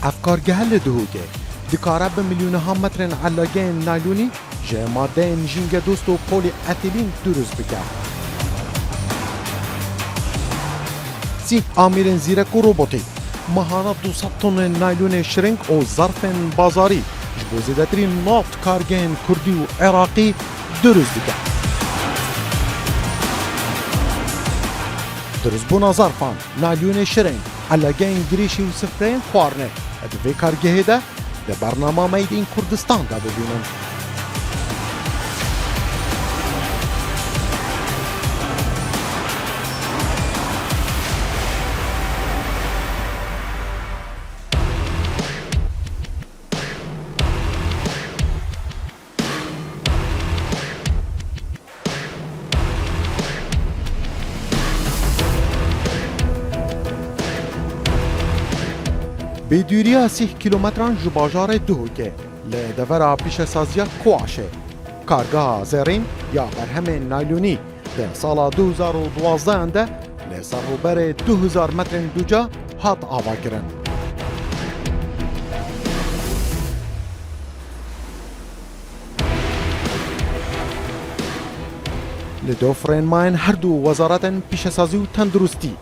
افکارگه لدهوگه دکاره به میلیونها مترن علاگین نایلونی جه ماده جینگ دوست و پولی اتیلین درست بکن. سی آمیرن زیرک و روبوتی مهانه 200 تن نایلون شرنگ و ظرف بازاری جبو زیدترین نافت کارگین کردی و عراقی درست بکن. درست بونا ظرفان نایلون شرنگ علاگین گریشی و سفرین خوارنه ادوی کارگه ده برنامه مید این کردستان ده ببینن. بدوری 30 کیلومتران جباجار دوگه لدورا پیش سازیا کواشه کارگاه زرین یا برهم نایلونی در سال 2012 ده لسروبر 2000 متر دوجا هات آوا کرن. لدوفرین ماین هر دو وزارتن پیش سازی و تندرستی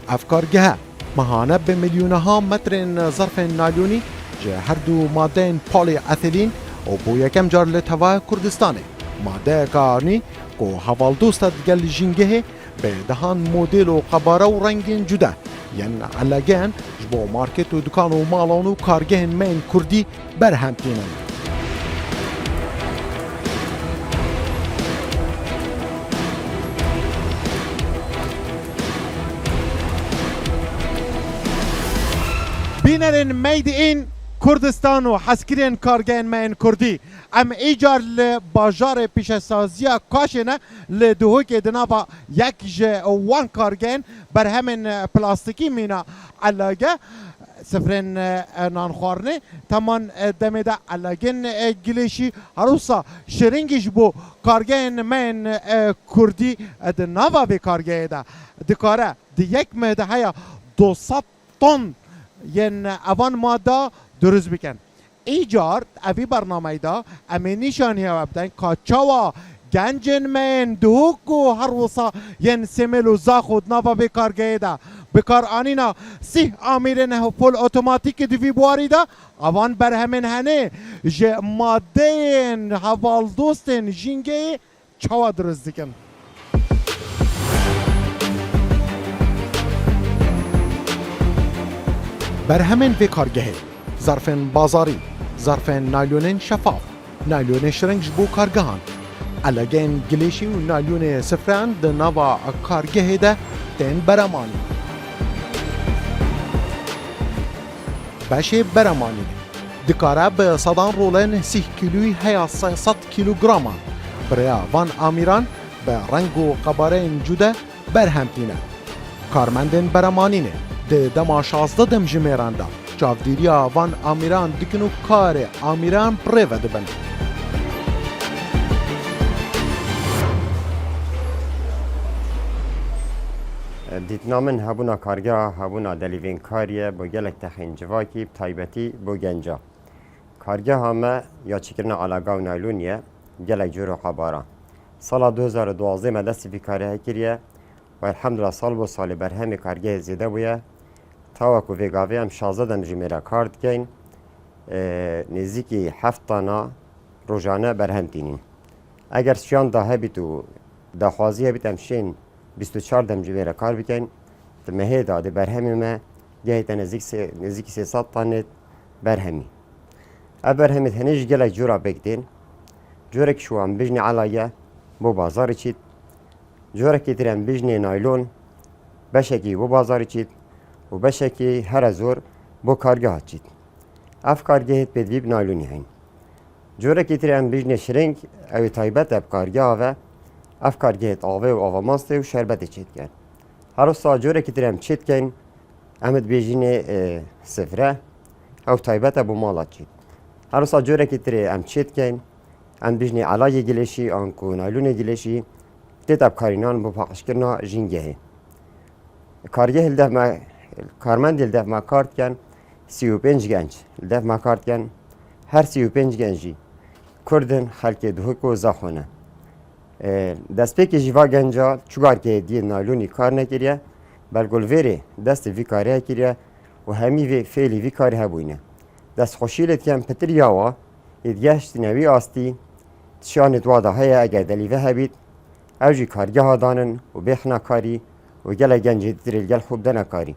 افکارگه مهانه به میلیونها متر ظرف نایلونی جه هر دو ماده پولی اتیلین و بو یکم جار لتوا کردستانه ماده کارنی که حوال دوست دگل جنگه به دهان مدل و قباره و رنگین جدا یعنی علاگین جبو مارکت و دکان و مالان و کارگه من کردی برهم تینن. بینرین مید این کردستان و حسکرین کارگین من کردی ام ایجار لباجار پیش سازی کاشنه لدهو که دنابا یک وان کارگین بر همین پلاستیکی مینا علاگه سفرین نانخوارنه تمان دمیده علاگین گلیشی هروسا شرینگیش بو کارگین من کردی دنابا بی کارگه ده دکاره دی یک مهده های 200 تن ین اوان ماده درست بکن. ایجار اوی برنامه دا امی نشانی ها بدن کاچاوا گنجن من دوگو هر وصا ین سیمل و زاخود نابا بکارگه دا بکار آنینا 30 آمیرن پول اتوماتیک دوی بواری دا اوان بر همین هنه جه ماده حوال دوستن جنگه چاوا درست دکن. بر همین به کارگه ظرف بازاری ظرف نایلون شفاف نایلون شرنگ بو کارگهان علاگین گلیشی و نایلون سفران ده نوا کارگه ده تن برمانی باشه برمانی دکاره به صدان رولن 30 کیلوی هیا 300 کیلوگرام برای وان آمیران به رنگ و قباره جدا برهمتینه کارمندن برمانینه ده دما 16 دم جمیرانده چاودیریا وان آمیران دکنو کار آمیران پریوه دبن. دیتنامن هبونا کارگاه هبونا دلیوین کاریه با گلک تخین جواکی تایبتی با گنجا کارگاه همه یا چکرنا علاقه و نایلونیه گلک جورو قبارا سال 2012 مدستی فی کاره کریه و الحمدلله سال با سال برهم کارگاه زیده بویه تاوکو ویگاوی هم 16 دم جمیره کارد گین نزدیکی 7 تانا روزانه برهم تینین اگر شیان داهه بیتو داخوازی بیت امشین 24 دم جمیره کار بکن تمهی داده برهمی ما گهیت نزدیکی 300 تانه برهمی برهمی هنیش گلک جورا بکدین جورک شو هم بجنی علایه بو بازاری چید جورکی ترم بجنی نایلون بشکی بو بازاری چید و بشکی هر زور بو کارگاه چید اف کارگاهت بدویب نایلونی هین جوره که تریم بیجن شرنگ او تایبت اب کارگاه و اف کارگاهت آوه و آوه ماسته و شربت چید کن هر سا جوره که تریم چید کن امد بیجن سفره او تایبت ابو مالات چید هر سا جوره که تریم چید کن ام بیجن علای گلشی آنکو نایلون گلشی تیت اب کارینان بو پاقش کرنا جنگه کارگاه الده ما کارمند الده ما کارت کن 35 گنج دف ما کارت کن هر 35 گنجی کردن خلک دهک و زخونه دست پیک جیوا گنجا چوگار که دی نایلونی کار نکریه بلکل ویره دست وی کاره کریه و همی وی فعلی وی کاری هبوینه دست خوشیلت کم پتر یاوا ادگشت نوی آستی شانت وادا های اگر دلیوه هبید اوجی کارگه ها دانن و بخنا کاری و گل گنجی دریل گل خوب دنا کاری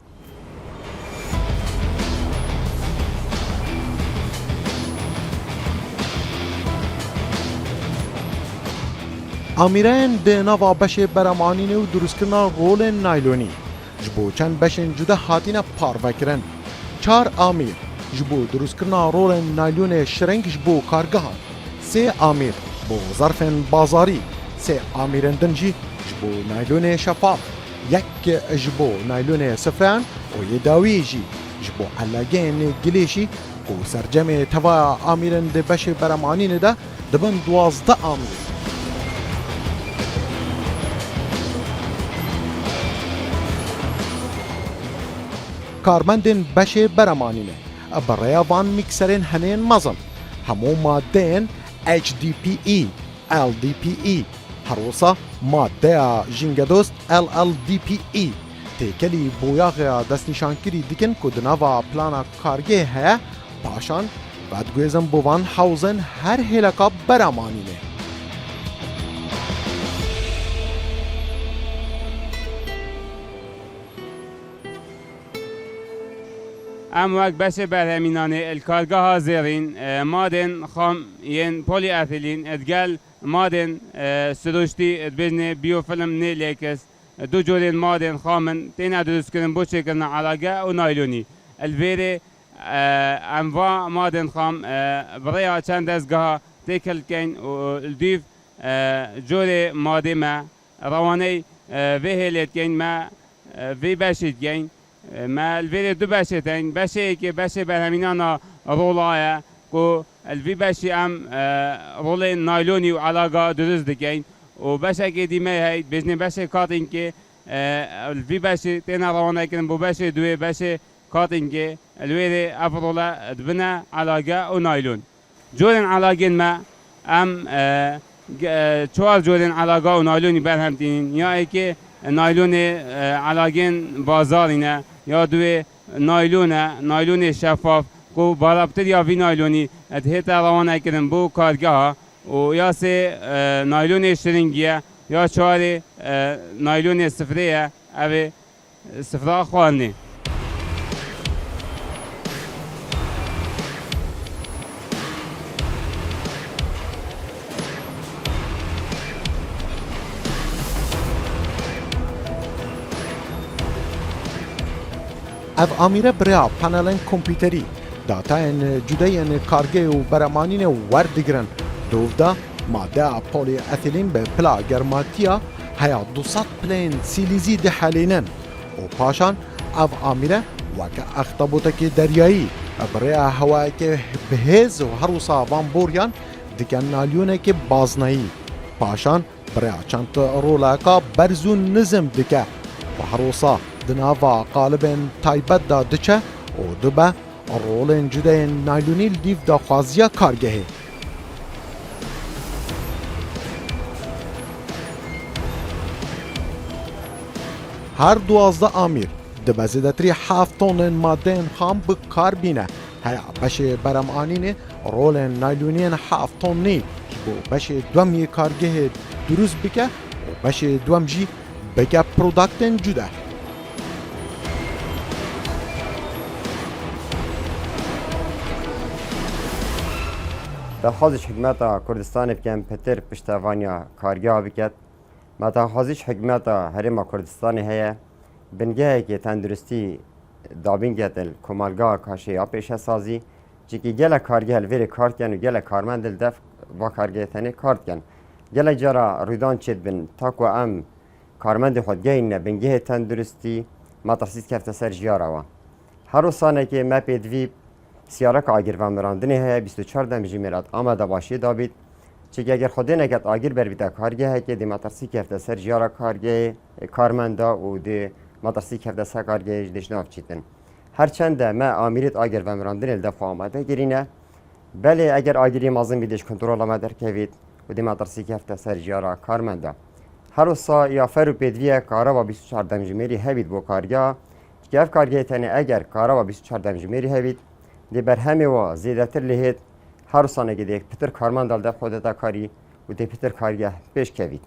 آمیران ده نوا بشه برمانینه و درست کردن رول نایلونی جبو چند بشن جدا هاتینا پارو کرن 4 آمیر جبو درست کردن رول نایلون شرنگ جبو کارگاه 3 آمیر بو ظرف بازاری 3 آمیرن دنجی جبو نایلون شفاف 1 جبو نایلون سفران و یداوی جی جبو علاقین گلیشی و سرجم توا آمیرن ده بشه برمانینه ده دبن 12 آمیر کارمندین بشه برمانینه برای وان میکسرین هنین مزن همو مادین HDPE LDPE هروسا ماده جنگدوست LLDPE تکلی بویاغ دست نشانکری دیکن کدناوا پلانا کارگه هیا پاشان بدگویزن بوان حوزن هر هلکا برمانینه ام وقت بشه برهمینانه الکارگاه ها زیرین مادن خام ین پولی اتیلین ادگل مادن سروشتی ادبیزنه بیو فیلم نه لیکس دو جورین مادن خامن تینا درست کردن بو چکرن علاقه و نایلونی الویره انواع مادن خام برای چند دستگاه تکل کن و الدیف جور ماده ما روانه وهلیت کن ما وی بشید کن ما الفيديو دو باشتين باشي كي باشي برهمينانا رولايا كو الفي باشي ام رولين نايلوني وعلاقة درز دكين وباشا كي ديما هاي بجني باشي كاتين كي الفي باشي تينا روانا كن بو باشي دوي باشي كاتين كي الويري افرولا دبنا علاقة ونايلون جولن علاقين ما ام چوار جولن علاقة ونايلوني برهمتين يا ايكي نایلون علاقین بازارینه یا دوی نایلون شفاف کو بالابتر یا وی نایلونی ادهت روانه کردن بو کارگاه و یا سه نایلون شرنگیه یا چهار نایلون سفریه او سفره خوانه اف آمیره بریا پانلن کمپیوتری داتاین جداین کارگه و برمانین وردگرن دوفدا ماده پولی اتیلین به پلا گرماتیا هیا 200 پلین سیلیزی ده حالینن و پاشان اف آمیره وکا اختبوتک دریایی بریا هوایی که بهز و هروسا وانبوریان دکن نالیونه که بازنایی پاشان بریا چند رولاکا برزون نظم دکه و هروسا دناوا قالبن تایبت دا دچه و دبه رولن جده نایلونی دیف دا خوازیا کارگهه هر 12 آمیر دبه زیدتری 7 تون ماده خام بکار بینه هیا بشه برمانینه رولن نایلونین 7 تون نی بو بشه دومی کارگه دروز بکه و بشه دوم جی بگه پروداکتن جده دخوازش حکمت کردستان بکن پتر پشتوانیا کارگاه بکت ما دخوازش حکمت هرم کردستان هیا بنگه که تندرستی دابین گتل کمالگاه کاشی آپیش سازی چیکی گل کارگاه الویر کارت کن و گل کارمند دف و کارگاه تنه کارت کن گل جرا رویدان چید بن تاکو ام کارمند خود گین بنگه تندرستی ما تخصیص کفت سر جیاره و هر سانه که ما پیدوی سیارک آگر و مراندنی های 24 دمجی میراد آمده باشی دابید چه اگر خودی نکت آگر بر بیتا کارگه های که دی ماترسی کفته سر جیارا کارگه کارمندا و دی ماترسی کفته سر کارگه دشناف چیتن هرچند ما آمیرت آگر و مراندن الدفع آمده گرینه بله اگر آگری مازن بیدش کنترل ما در کوید و دی مدرسی که هفته سر جیارا کارمنده هر روزا یا فرو پیدویه کارا با 24 دمجمری هبید بو کارگاه که اف کارگاه تنه اگر کارا با 24 دمجمری هبید دی بر همه و زیادتر لهید هر روزا نگیده پتر کارمند دل خود تا کاری و دی پتر کارگاه پیش کوید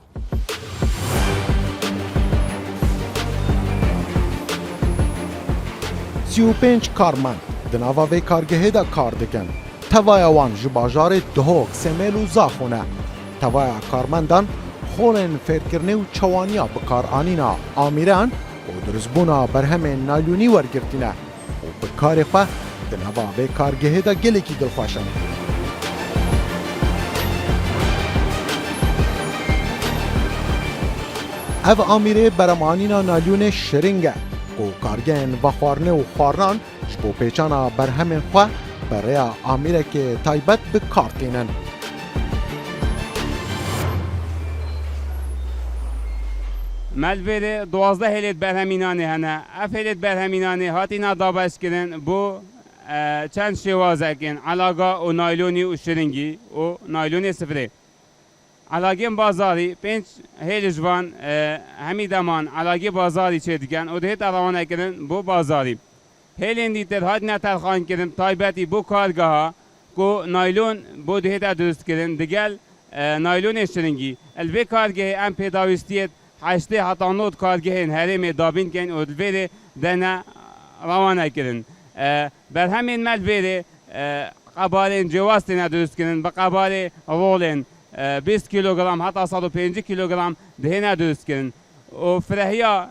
35 کارمند د ناوا وی کارگهه دا کار دکن توایا وان ji bajarê dihok semêl û zaxune tevaya karmendan xolên fêrkirine û çewaniya bikaranîna amîran û diruzbûna berhemên naylûnî wergirtîne û bi karê xwe di nava vê kargehê de gelekî dilxweş in. Ev amîrê beremanîna naylûnê şiring e û kargehên vexwarinê û xwarinan ji bo pêçana berhemên xwe bi rêya amîrekê taybet bi kar tînin. ملویره 12 هلیت برهمینانه هنه اف هلیت برهمینانه هاتینا دابش کردن بو چند شوازه کن علاقه و نایلونی و شرنگی و نایلونی سفره علاقه بازاری 5 هیل جوان همی دمان علاقه بازاری چه دیگن و دهت روانه کردن بو بازاری هیلین دیتر هاتینا تلخان کردن تایبتی بو کارگاه کو نایلون بو دهت درست کردن دیگل نایلون شرنگی الوی کارگاه ام پیداویستیت هشته حتی نوت کارگهین هرم دابین کن و دلویره دنه روانه کردن بر همین ملویره قبالین جواستین درست کردن به قبال رولین 20 کیلوگرم حتی 105 کیلوگرم دهنه درست کردن و فرهیا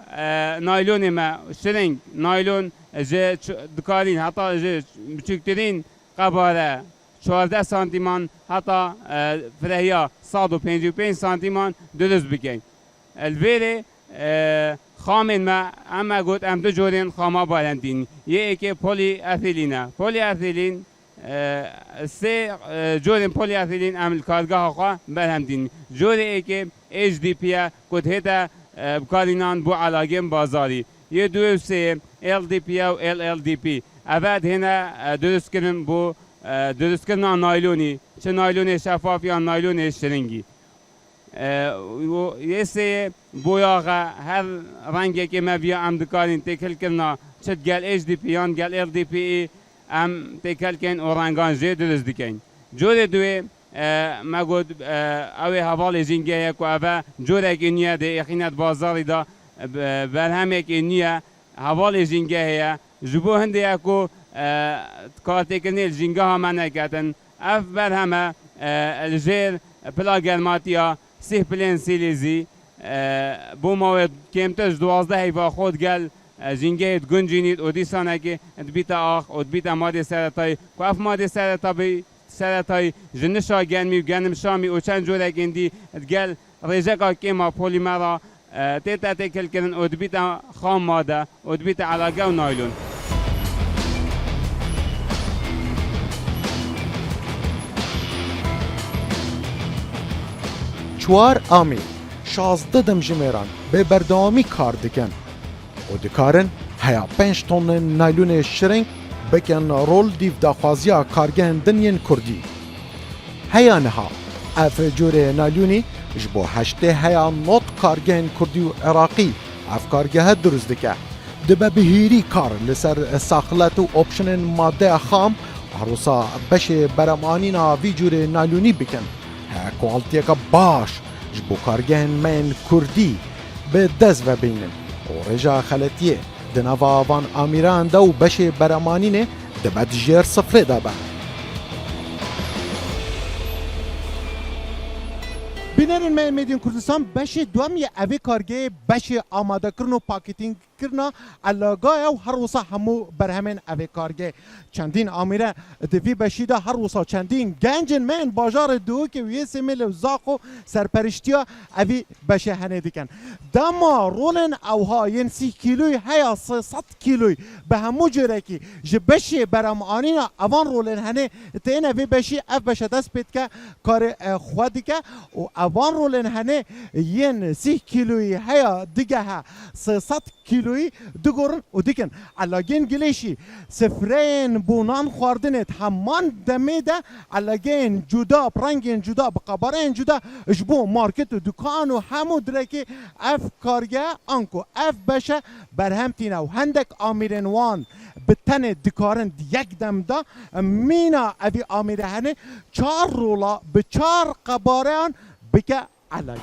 نایلون ما شرنگ نایلون جه دکارین حتی جه بچکترین قبال 14 سانتیمان حتی فرهیا 155 سانتیمان درست بکن الویره خامن ما اما گفت ام دو جورین خاما بالندین یکی پلی اتیلینه پلی اتیلین سه جورین پلی اتیلین ام کارگاه خوا بالندین جوری که اچ دی پی گفت هتا بکارینان بو علاقه بازاری یه دو سه ال دی پی و ال دی پی اول هنا درست کردن بو درست کردن نایلونی چه نایلونی شفاف یا نایلونی شرنگی یه سه بویاغه هر رنگی که ما بیا ام دکارین تکل کرنا چت گل اچ دی پی یان گل ال دی پی ام تکل کن و رنگان زی درست دکن جوره دوی ما گود اوی حوال جنگه یک و اوه جوره که نیه ده یقینت بازاری دا برهمه که نیه حوال جنگه هیا جبو هنده یکو کارتی کنی جنگه ها من نکتن اف برهمه الجیر پلا گرماتیا سه پلن سیلیزی بو مواد کمتر 12 هیوا خود گل جنگه گنجینید و دیسانه که دبیت آخ و دبیت ماده سرطای که اف ماده سرطای جنشا گنمی و گنم شامی و چند جوره گندی گل ریجکا کما پولیمرا تیتا تکل کردن و دبیت خام ماده و دبیت علاقه و نایلون چوار آمیر 16 دمجمێران بێ بەردەوامی کار دکەن و dikarin heya 5 tonên naylûnê şireng bikin rol dîvdaxwaziya kargehên dinyên Kurdî. Heya niha ev corê naylûnî ji bo heştê heya not kargehên Kurdî û Iraqî ev kargehe durust dike. Dibe bihîrî kar li ser saxilet û opşinên maddeya xam herwisa beşê beremanîna vî corê naylûnî bikin. کوالتیکا باش ji bo kargehên me yên Kurdî bi dest vebînin û rêja xeletiyê di nava van amîran de û beşê beremanînê dibe di jêr sifrê de be. Bînerên me ên Mêdiyên Kurdistan beşê duemiye evê kargehê beşê amadekirin û pakêtînkirina alagaya û her wisa hemû berhemên evê kargehê. Çendîn amîre di vî beşî de her wisa çendîn gencên me ên bajarê Duhokê û yê Semêlê û Zaxo serperiştiya evî beşê henê dikin. Dema rolên ewha yên 30 kîloyî heya 300 kîloyî bi hemû cêrekî ji beşê beremanîna evan rolên henê tên evê beşî ev beşe dest pê dike karê xwe dike û evan چار رولن هنه ین 30 کیلویی هیا دیگه ها 300 کیلویی دگورن و دیکن علاگین گلیشی سفرین بونان خواردنت همان دمه ده علاگین جدا پرنگین جدا بقبارین جدا جبو مارکت و دکان و همو درکی اف کارگه آنکو اف بشه برهمتینه و هندک آمیرین وان بتن دکارن یک دم دا مینا اوی آمیره هنه چار رولا به چار قباران بکه علاگه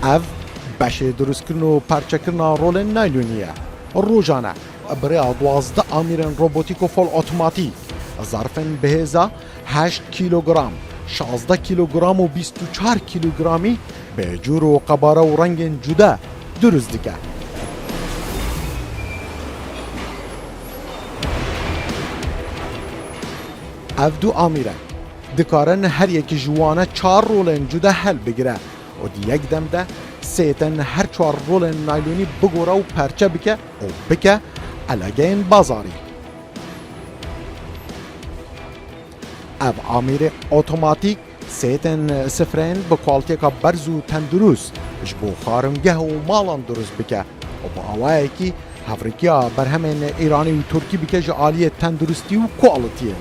اف بشه درست کردن و پرچه کردن رول نایلونیه روزانه برای 12 آمیرن روبوتیک و فول اتوماتیک ظرفن بهزا 8 کیلوگرم 16 کیلوگرم و 24 کیلوگرامی به جور و قباره و رنگ جدا درست دیگه اف دو آمیره دکارن هر یک جوانه 4 رولن جدا حل بگیره و دی یک دم ده سیتن هر 4 رولن نایلونی بگوره و پرچه بکه و بکه علاگین بازاری اف آمیر اتوماتیک سیتن سفرین به کوالتی که برز و تندروست جبو خارمگه و مالان درست بکه و با آوائه که هفریکیا بر همین ایرانی و ترکی بکه جا آلیه تندرستی و کوالتیه و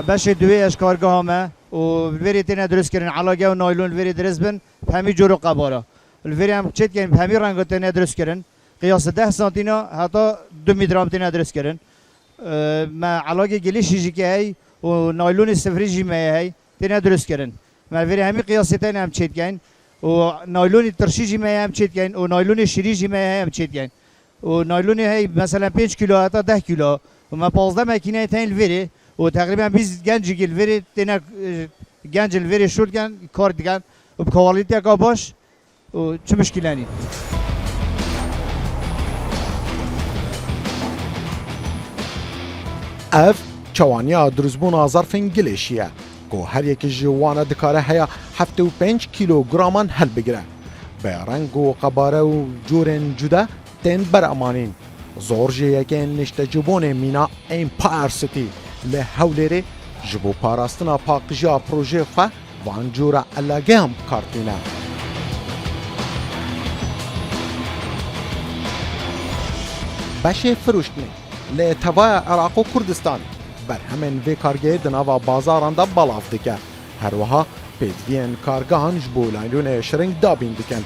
باش دوی اش کارگاه همه و الوری تینا درست کردن علاقه و نایلون الوری درست بن همی جورو قباره الوری هم چت کردن همی رنگ تینا درست کردن قیاس 10 سانتینا حتی 2 متر تینا درست کردن ما علاقه گلیشی جی که هی و نایلون سفری جی ما هی تینا درست کردن ما الوری همی قیاس تینا هم چت کردن و نایلون ترشی جی ما هم چت کردن و نایلون شری جی ما هم چت کردن و نایلون هی مثلا 5 کیلو حتی 10 کیلو و ما 15 ماکینه تین الوری و تقریبا 20 گنج الوری تینا گنج الوری شد کن کار دیگه و بکوالیتی که باش و چه مشکلی نی اف چوانیا درزبون ظرف گلیشیه که هر یک جوانه دکاره هیا 75 کیلوگرامان هل بگیره به رنگ و قباره و جورن جدا تین بر امانین زورجه یکین نشته جبون مینا ایمپایر سیتی له هولری جبو پاراستنا پاکجا پروژه خواه وانجورا علاقه هم کارتینه بشه فروشتنی له توای عراق و کردستان بر همین وی کارگه دناوا بازاران دا بلاف دکه هر وها پیدوین کارگاهان جبو لایلون شرنگ دابین دکن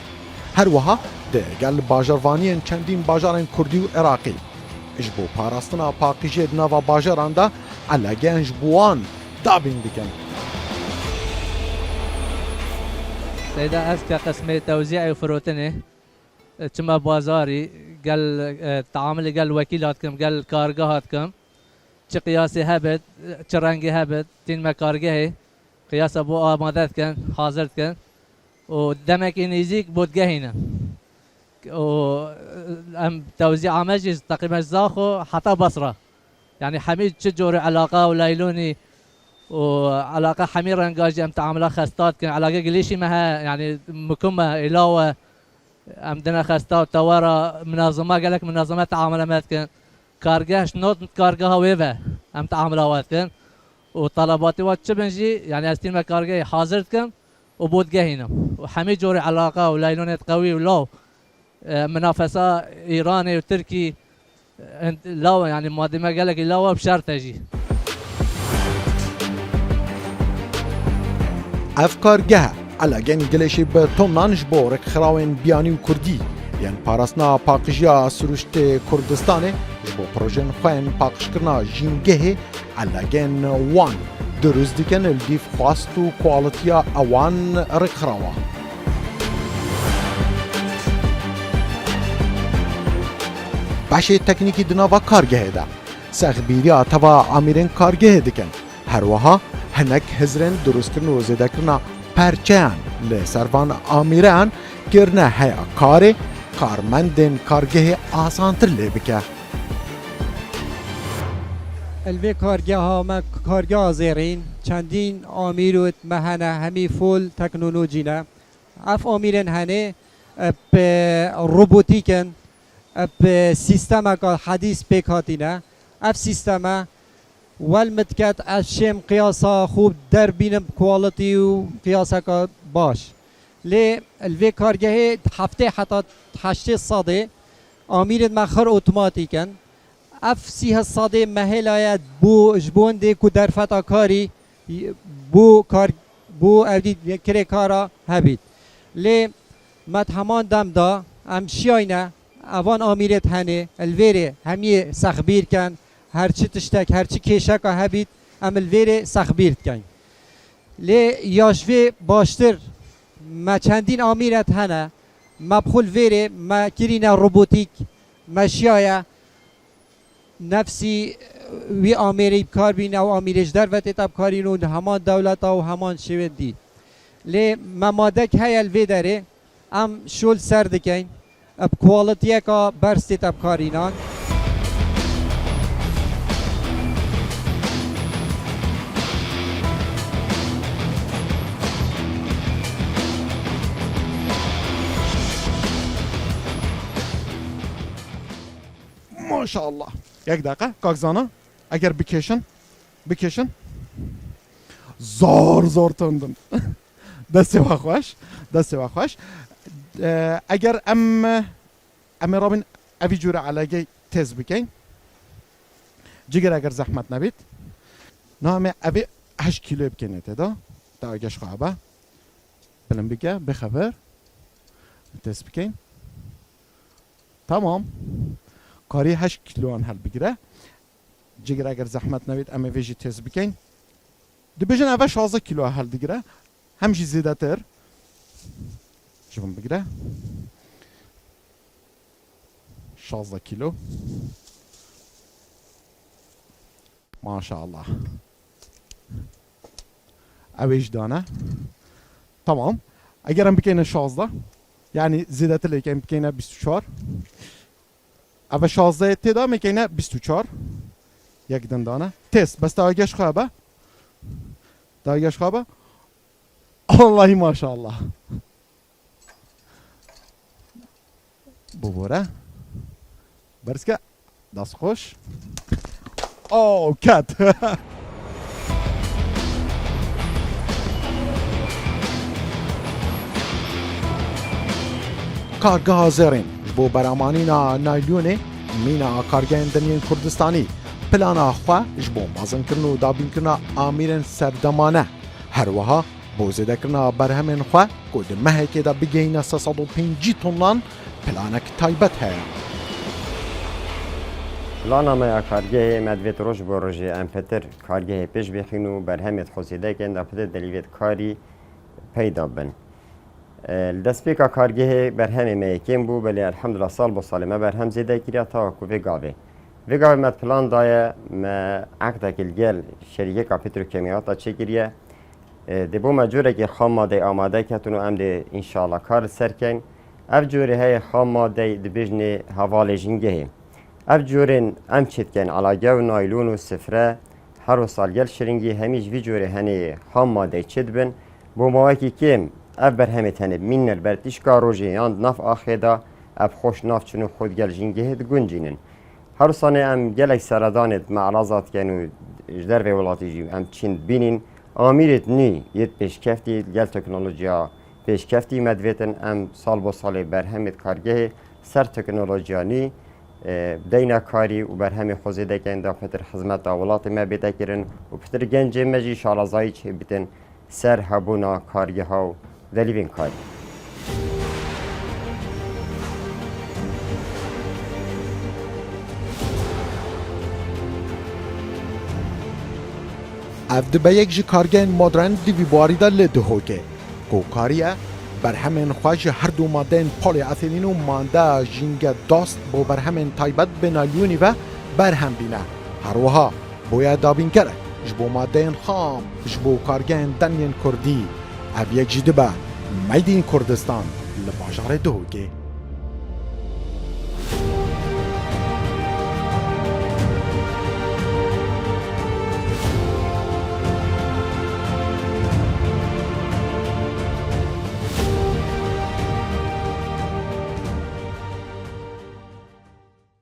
هر وها ده گل باجروانین چندین باجارن کردی و عراقی جبو پاراستنا پاکجه دناوا باجاران دا علاقه جبوان دابین دکن سيدة أسكا قسم توزيع وفروتني كما بازاري قال تعامل قال وكيلاتكم قال كارجهاتكم چه قياسي هبت چه رنگي هبت تين ما كارجه قياس ابو آمادت كن حاضر كن و دمك ينيزيك بودجهينا و ام توزيع مجلس تقريبا زاخو حتى بصره يعني حميد شجور علاقه وليلوني وعلاقه حمير رنجاجي ام تعاملها خستات كان علاقه قليشي مها يعني مكمه علاوه ام دنا خستات توارا منظمه قال لك منظمه تعاملات كان كارجاش نوت كارجها ويفا ام تعاملات كان وطلباتي واتشبنجي يعني استلم كارجي حاضر كان وبود هنا وحميد جوري علاقه وليلوني قوي ولو منافسه ايراني وتركي لا يعني ما قال لك لا بشرط اجي افکارگه علاقه گلیشی به تونانش بورک خراوین بیانی و کردی یعنی پاراسنا پاکجیا سروشت کردستانه جبو پروژن خوین پاکش کرنا جینگه علاقه وان درست دیکن الدیف خواست و کوالتیا اوان رخراوا باشه تکنیکی دناوا کارگه ده سخبیریا توا آمیرین کارگه دکن هر وها هنک هزرن درست کرن و زیده کرنا پرچان لسروان آمیران کرنا هیا کار کارمندن کارگه آسانتر لی بکه الوی کارگاه ها ما کارگاه زیرین چندین آمیروت مهنه همی فول تکنولوژی نه اف آمیرن هنه به روبوتیکن به سیستم که حدیث بکاتینه اف سیستم والمتکت اشم قیاسا خوب در بینم کوالیتی و قیاسا که باش لی الوی کارگاه هفته حتی 8 ساده آمیرت مخر اتوماتیکن اف 30 ساده مهلایت بو جبون دی کو در فتا کاری بو اودی کری کارا هبید لی مت همان دم دا ام شیاینه اوان آمیرت هنه الویره همی سخبیر کن هرچی تشتک هرچی کشک هبید ام الویره سخبیر کن لی یاشوی باشتر ما چندین آمیرت هنه ما بخول ویره ما کرینه روبوتیک ما شیایه نفسی وی آمیری کار بین او آمیرش در و تتاب کارینون همان دولت و همان شود دی لی ممادک های الوی داره ام شول سرد کن اب کوالیتیه که برست تتاب کارینان ماشاءالله یک دقیقه کاغزانا اگر بکشن زار تندن دستی و خوش اگر ام رابین اوی جوره علاقه تز بکن جگر اگر زحمت نبید نامه اوی 8 کیلو بکنه دا اگش خوابه بلن بگه بخبر تز بکن تمام کاری 8 کیلو هل بگیره جگر اگر زحمت نوید اما ویجی تز بکن دی بجن اول 16 کیلو هل بگیره همچی زیده تر جبن بگیره 16 کیلو ماشاءالله اویج دانه تمام اگر هم بکنه 16 یعنی زیده تر لیکن بکنه 24 اول 16 تدا میکنه 24 یک دندانه تست بس داگش خوابه اللهی ماشاءالله ببوره برسکه دست خوش او کت کارگاه زرین بو برامانی نایلونه مینا کارگاه دنیای کردستانی پلانا خواه جبو مازن کرنو دابین کرنا آمیرن سردمانه هر وها بو زده کرنا برهمن خواه کود مهکه دا بگینه 350 تنان پلانک تایبت هیا پلانا ما کارگاه مدویت روش با روژه امپتر کارگاه پیش بخینو برهمت خوزیده کن دا پتر دلیویت کاری پیدا بن دەستپێکا کارگەهێ بەرهەمێ مەیەکێم بوو بەلێ الحەمدولیلا ساڵ بۆ ساڵێ مە بەرهەم زێدە کردیا تاوەکو vê gavê. Vê gavê me plan daye me ekdekî li gel şerîkeka petrokemîyata çêkiriye. Dê bû me corekî xam madeyê amade ketin û em dê înşallah kar li ser kein. Ev corê heye xam madeyê dibêjinê hevalê jîngehê. Ev corên em çêtkein alagew naylûn û sifre her û sal gel şiringî hemî ji vî corê henê xam madeyê çê dibin. Bû mawekî kêm ev berhemê tenê mînir ber tîşka rojê yan nav axê da ev xweş nav çin û xwe di gel jîngehê diguncînin. Her sanê em gelek seradanê me elazat dikin û ji dervê welatî jî em çîn bînin amîrêt nû yê pêşkeftî gel teknolojiya pêşkeftî me divêtin em sal bo salê berhemê kargehê ser teknolojiya nû deyna karî û berhemê xwezê dekin da pitir hizmeta welatê me bête kirin û pitir gencê me jî şarazayî çêbitin ser hebûna kargeha û delîvên karî. ev dibe yek ji kargehên modern di vî barî de li dihoke. Gokariye berhemên xwe ji her du madeyên polîethîlîn û manda jînge dost bo berhemên taybet bi nalyûnî ve berhem bîne. Her wiha boya dabîngerek ji bo madeyên xam ji bo kargehên denyên Kurdî. Ev yek jî dibe Made in Kurdistan li bajarê Duhokê.